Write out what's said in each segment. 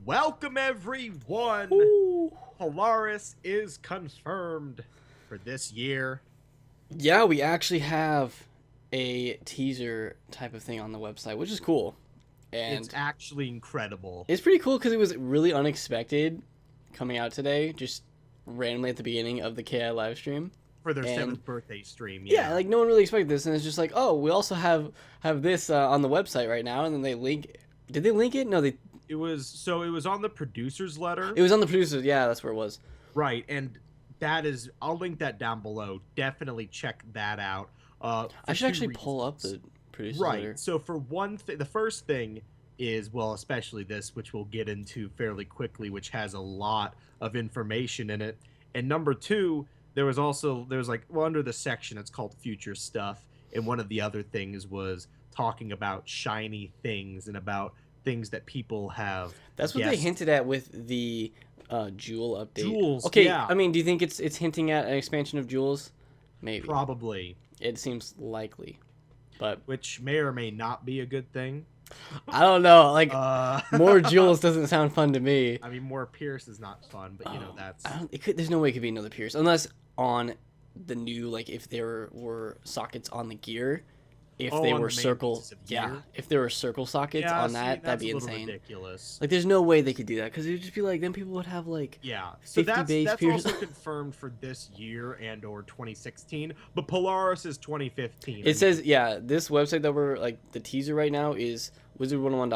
Welcome, everyone. Ooh. Polaris is confirmed for this year. Yeah, we actually have a teaser type of thing on the website, which is cool. It's And actually incredible it's pretty cool because it was really unexpected coming out today, just randomly at the beginning of the KI live stream. for their And seventh birthday stream. yeah, Yeah, like no one really expected this, and it's just like, oh, we also have this on the website right now, and then they link. Did they link it? No, they. it was on the producer's letter, It was on the producers. Yeah, that's where it was. right? And that is, I'll link that down below. Definitely check that out. I For should two actually pull up reasons. the producers Right. letter. So for one thing, the first thing is, well, especially this, which we'll get into fairly quickly, which has a lot of information in it. And number two, there was like, well, under the section it's called future stuff, and one of the other things was talking about shiny things and about things that people have That's what they guessed. hinted at with the Jewel update. Jewels, Okay, yeah. I mean, do you think it's hinting at an expansion of Jewels? Maybe. Probably, It seems likely, but which may or may not be a good thing. I don't know. Like uh more Jewels doesn't sound fun to me. I mean, more Pierce is not fun, but that's I don't. It could. There's no way it could be another Pierce unless on the new, like, if there were sockets on the gear. If Oh, they on were the main circle, pieces of yeah. gear? If there were circle sockets yeah, on see, that'd that's be a little insane. ridiculous. Like, there's no way they could do that because it would just be like then people would have like Yeah, so 50 that's base that's Pierce. also confirmed for this year and or 2016. But Polaris is 2015. It says, yeah, this website that we're like the teaser right now is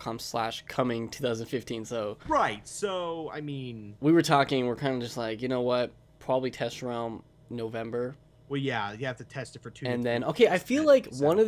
wizard101.com/coming 2015. So right. So I mean, we were talking, we're kind of just like, you know what, probably test realm November. well, yeah, you have to test it for 2. And to then 3 okay, I weeks, feel then like it's one out.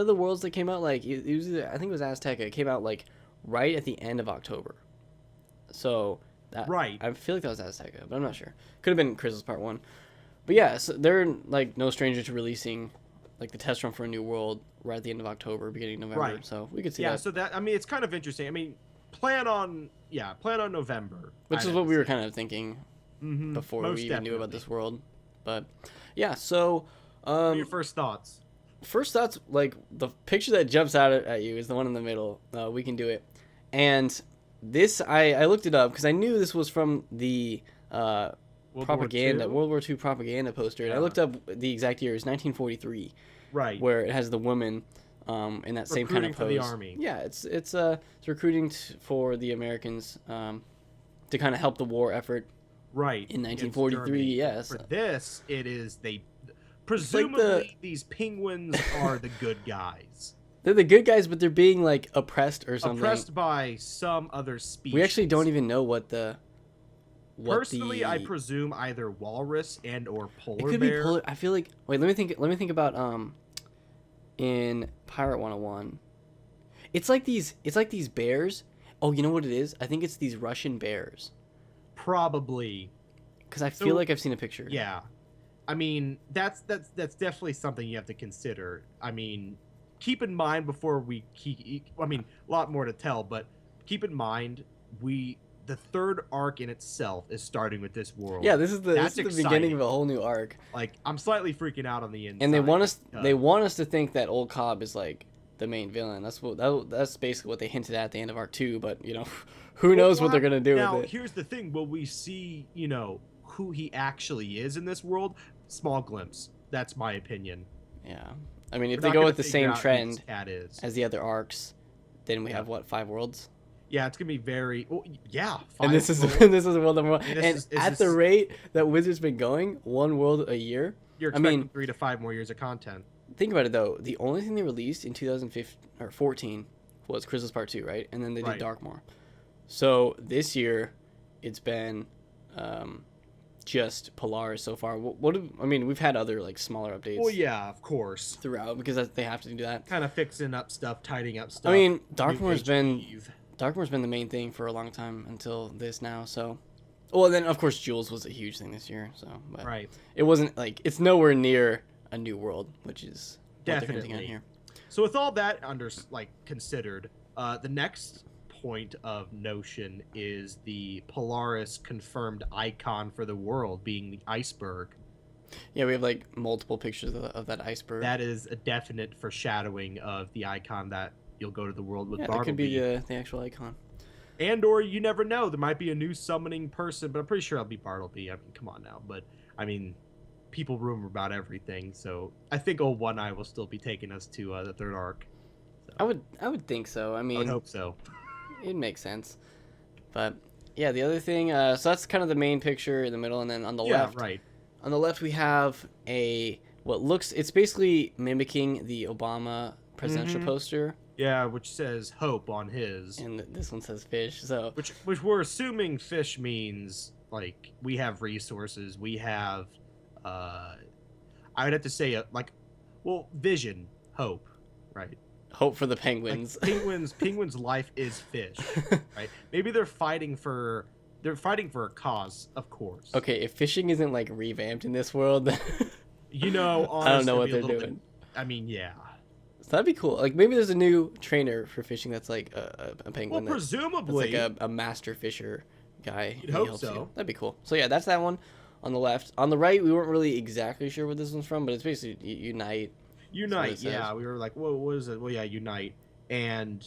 of the worlds that came out, like it was either, I think it was Azteca. It came out like right at the end of October. So that, Right. I feel like that was Azteca, but I'm not sure. Could have been Crystal's Part 1. But yeah, so they're like no stranger to releasing like the test run for a new world right at the end of October, beginning of November. Right. So we could see Yeah, that. so that, I mean, it's kind of interesting. I mean, plan on November, Which is what we were kind of thinking before most we even knew about definitely. this world. But yeah, so What are your first thoughts? first thoughts, like the picture that jumps out at you is the one in the middle. We can do it. And this, I looked it up because I knew this was from the propaganda, World War II propaganda poster. And I Yeah. looked up the exact year. It's 1943, Right. where it has the woman in that same kind Recruiting of for pose. the army. Yeah, it's recruiting for the Americans to kind of help the war effort Right. in against 1943. Germany. Yes. For this, it is presumably these penguins are the good guys. They're the good guys, but they're being like oppressed or something. Oppressed by some other species. We actually don't even know what the. Personally, I presume either walrus and or polar It could bear. be polar. I feel like. Wait, let me think. Let me think about in Pirate 101. It's like these. It's like these bears. Oh, you know what it is? I think it's these Russian bears. Probably. Because I So- feel like I've seen a picture. Yeah. I mean, that's definitely something you have to consider. I mean, keep in mind before we I mean, a lot more to tell, but keep in mind the third arc in itself is starting with this world. Yeah, this is the That's beginning exciting. of a whole new arc, Like, I'm slightly freaking out on the inside. and they want us. because- They want us to think that Old Cobb is like the main villain. That's basically what they hinted at the end of Arc 2. But you know, who knows what they're gonna do now, with it? here's the thing: will we see, who he actually is in this world? Small glimpse. That's my opinion. Yeah, I mean, if We're they not go gonna with the figure same out who trend this cat is. as the other arcs, then we Yeah. have what, 5 worlds? Yeah, it's gonna be very. Well, yeah, And this is five worlds. this is world number 1. And this And is at the this- rate that Wizards been going, 1 world a year. You're I expecting mean, 3 to 5 more years of content. think about it though. The only thing they released in 2015 or 14 was Crystal's Part 2, right? And then they Right. did Darkmoor. So this year, it's been just Polaris so far. I mean, we've had other like smaller updates Well, yeah, of course. throughout because they have to do that. Kind of fixing up stuff, tidying up stuff. I mean, New Darkmoor's been HPs. Darkmoor's been the main thing for a long time until this now. So, well, then of course Jules was a huge thing this year. So, but Right. it wasn't like it's nowhere near a new world, which is what they're hinting at Definitely. here. So with all that considered, the next point of notion is the Polaris confirmed icon for the world being the iceberg. Yeah, we have like multiple pictures of that iceberg. That is a definite foreshadowing of the icon that you'll go to the world with Yeah, that Bartleby. could be the actual icon. And or you never know, there might be a new summoning person, but I'm pretty sure it'll be Bartleby. I mean, come on now. But I mean, people rumor about everything, so I think Old One Eye will still be taking us to the third arc. So, I would think so. I mean, I would hope so. It makes sense. But yeah, the other thing, so that's kind of the main picture in the middle, and then on the left, right. On the left we have it's basically mimicking the Obama presidential poster. Yeah, which says hope on his. And this one says fish. So which we're assuming fish means like we have resources, we have I would have to say vision, hope, right? Hope for the penguins. Like penguins' life is fish, right? Maybe they're fighting for a cause, of course. Okay, if fishing isn't like revamped in this world, then honestly, I don't know what they're doing. I mean, yeah. So that'd be cool. Like maybe there's a new trainer for fishing that's like a penguin. Well, presumably, that's like a master fisher guy. You'd hope so. You. That'd be cool. So yeah, that's that one on the left. On the right, we weren't really exactly sure what this one's from, but it's basically Unite. Unite, yeah. We were like, whoa, what is it? Well, yeah, Unite. And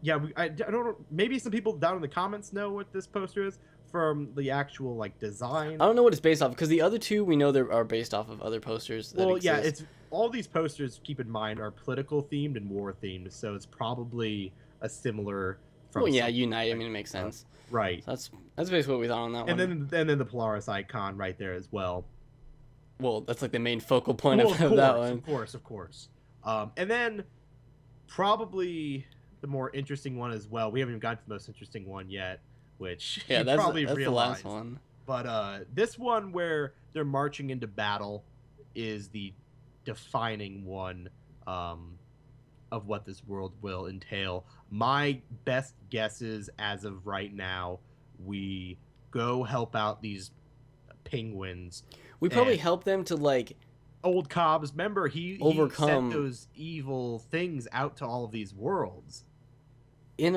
yeah, I don't know. Maybe some people down in the comments know what this poster is from the actual like design. I don't know what it's based off, because the other two we know they are based off of other posters that exist. Yeah, it's all these posters, keep in mind, are political themed and war themed, so it's probably a similar Unite, I mean, it makes sense. Right. So that's basically what we thought on that one. And then the Polaris icon right there as well. Well, that's like the main focal point of that one. Of course. And then probably the more interesting one as well. We haven't even gotten to the most interesting one yet, which that's probably the realized. last one. But this one where they're marching into battle is the defining one of what this world will entail. My best guesses as of right now, we go help out these penguins. We probably help them to like Old Cobbs. Remember, he overcome sent those evil things out to all of these worlds. In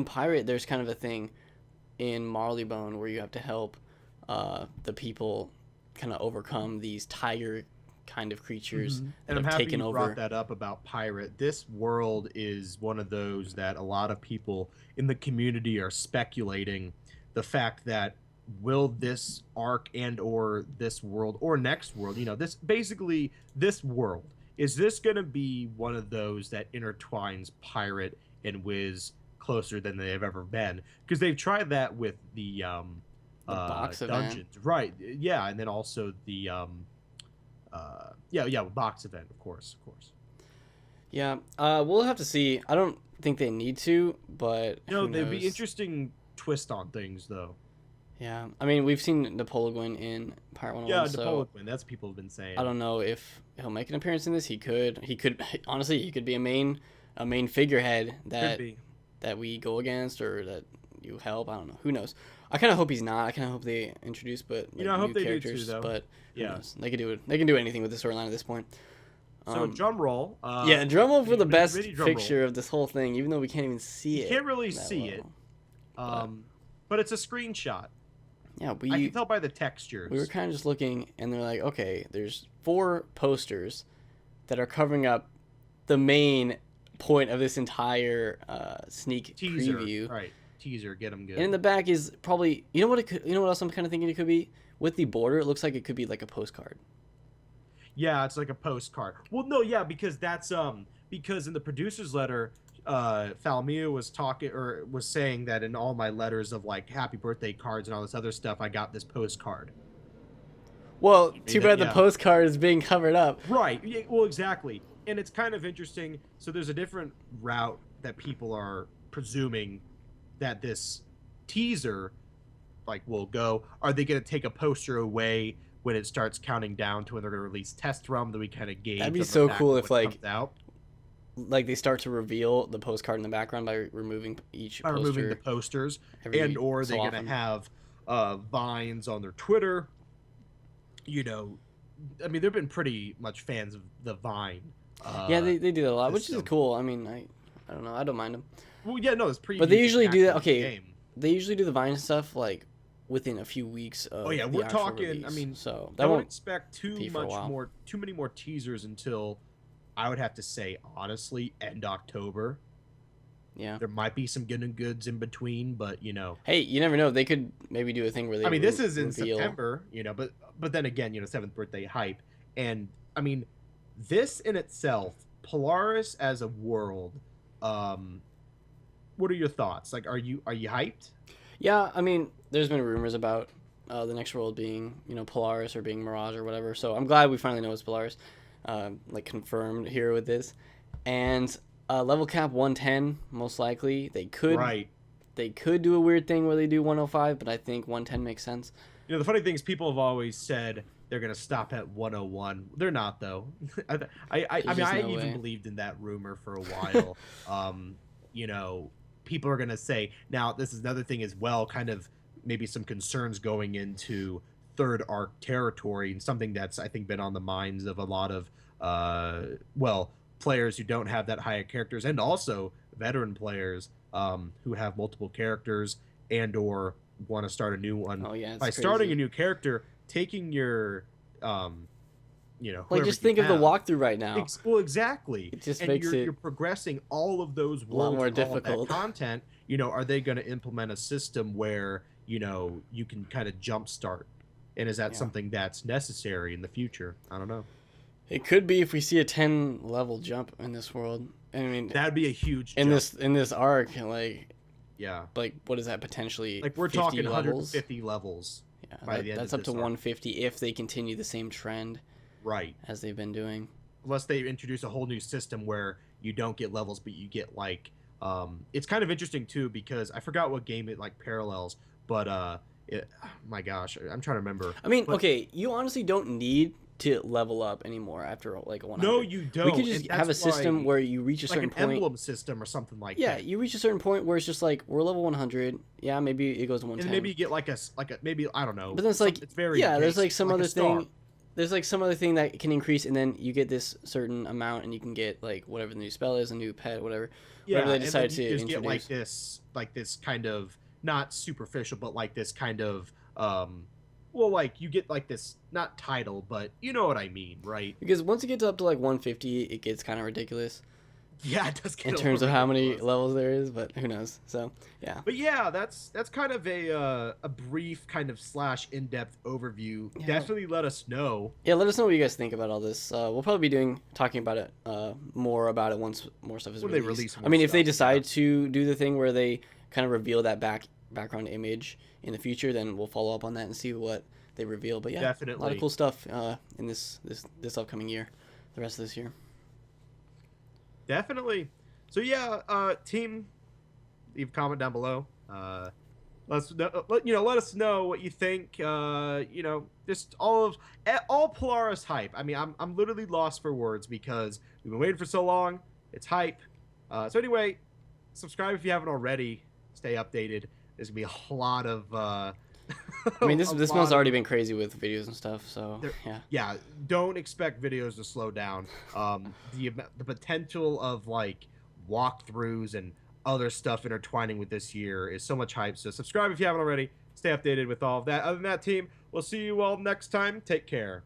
Pirate, there's kind of a thing in Marleybone where you have to help the people kind of overcome these tiger kind of creatures that and have I'm happy taken you over. Brought that up about Pirate. This world is one of those that a lot of people in the community are speculating the fact that will this arc and or this world or next world, this world, is this going to be one of those that intertwines Pirate and Wiz closer than they've ever been? Because they've tried that with the box dungeons, event. right? Yeah, and then also the box event, of course. Yeah, we'll have to see. I don't think they need to, but they'd be interesting twist on things though. Yeah, I mean, we've seen Napoleon in Part 101. Yeah, so Napoleon. That's what people have been saying. I don't know if he'll make an appearance in this. He could. Honestly, he could be a main figurehead that we go against or that you help. I don't know. Who knows? I kind of hope he's not. I kind of hope they introduce, but I hope they characters. Do too, though. But who knows? They can do it. They can do anything with the storyline at this point. So drum roll. Drum roll for the best picture of this whole thing, even though we can't even see it. You can't really see it. But it's a screenshot. Yeah, I can tell by the textures. We were kind of just looking, and they're like, okay, there's 4 posters that are covering up the main point of this entire sneak teaser preview. Right, teaser, get them good. And in the back is probably, you know what else I'm kind of thinking it could be? With the border, it looks like it could be like a postcard. Yeah, it's like a postcard. Well, no, yeah, because that's because in the producer's letter, Falmia was saying that in all my letters of like happy birthday cards and all this other stuff, I got this postcard. Well, too bad the postcard is being covered up. Right. Yeah, well, exactly. And it's kind of interesting. So there's a different route that people are presuming that this teaser will go. Are they going to take a poster away when it starts counting down to when they're going to release Test Realm that we kind of gauge? That'd be so cool if out? Like they start to reveal the postcard in the background by removing each poster. Removing the posters, and or they're going to have vines on their Twitter. I mean, they've been pretty much fans of the Vine. Yeah, they do that a lot, which is cool. I mean, I don't know, I don't mind them. Well, yeah, no, it's pretty. But they usually do that. Okay, they usually do the Vine stuff like within a few weeks of we're talking release. I mean, so I won't expect too many more teasers until I would have to say honestly end October. Yeah. There might be some good and goods in between, but Hey, you never know. They could maybe do a thing where they. I mean, this is in reveal... September, but then again, 7th birthday hype, and I mean, this in itself, Polaris as a world, what are your thoughts? Like, are you hyped? Yeah, I mean, there's been rumors about the next world being, Polaris or being Mirage or whatever. So I'm glad we finally know it's Polaris, like confirmed here with this. And level cap 110, most likely. They could do a weird thing where they do 105, but I think 110 makes sense. The funny thing is, people have always said they're gonna stop at 101. They're not, though. I mean, I even believed in that rumor for a while. People are gonna say, now this is another thing as well, kind of maybe some concerns going into third arc territory, and something that's, I think, been on the minds of a lot of players who don't have that high characters, and also veteran players who have multiple characters and or want to start a new one. Oh yeah, by crazy. Starting a new character, taking your like, just think of the walkthrough right now. Well, exactly. It just makes you're progressing all of those worlds, a lot more difficult content. Are they going to implement a system where you can kind of jumpstart? And is that something that's necessary in the future? I don't know. It could be if we see a 10 level jump in this world. I mean, that'd be a huge in jump. in this arc, like, yeah, like what is that potentially? Like, we're talking 150 levels. Yeah, by the end that's up to 150 if they continue the same trend, right, as they've been doing. Unless they introduce a whole new system where you don't get levels, but you get like, it's kind of interesting too, because I forgot what game it like parallels, but my gosh, I'm trying to remember. I mean, okay, you honestly don't need to level up anymore after like 100. No, you don't. We could just have a system where you reach a certain point, like an emblem system or something like that. Yeah, you reach a certain point where it's just like, we're level 100. Yeah, maybe it goes to 110. And maybe you get like a maybe, I don't know. But then it's like, it's very there's like some other thing. There's like some other thing that can increase, and then you get this certain amount, and you can get like whatever the new spell is, a new pet, whatever. Yeah, whatever they decide to introduce. Get like this kind of, not superficial, but like this kind of well, like, you get like this, not title, but you know what I mean, right? Because once it gets up to like 150, it gets kind of ridiculous. Yeah, it does get in terms of how many levels there is, but who knows? So yeah. But yeah, that's kind of a brief kind of / in-depth overview. Yeah. Definitely let us know. Yeah, let us know what you guys think about all this. We'll probably be talking about it more about it once more stuff is released. They release more I mean, stuff, if they decide to do the thing where they kind of reveal that background image in the future, then we'll follow up on that and see what they reveal. But yeah, definitely a lot of cool stuff in this upcoming year, the rest of this year. Definitely. So yeah, team, leave a comment down below. Let us know what you think. Just all Polaris hype. I mean, I'm literally lost for words because we've been waiting for so long. It's hype. So anyway, subscribe if you haven't already. Stay updated. There's gonna be a lot of. I mean, this month's already been crazy with videos and stuff. So yeah, don't expect videos to slow down. The potential of like walkthroughs and other stuff intertwining with this year is so much hype. So subscribe if you haven't already. Stay updated with all of that. Other than that, team, we'll see you all next time. Take care.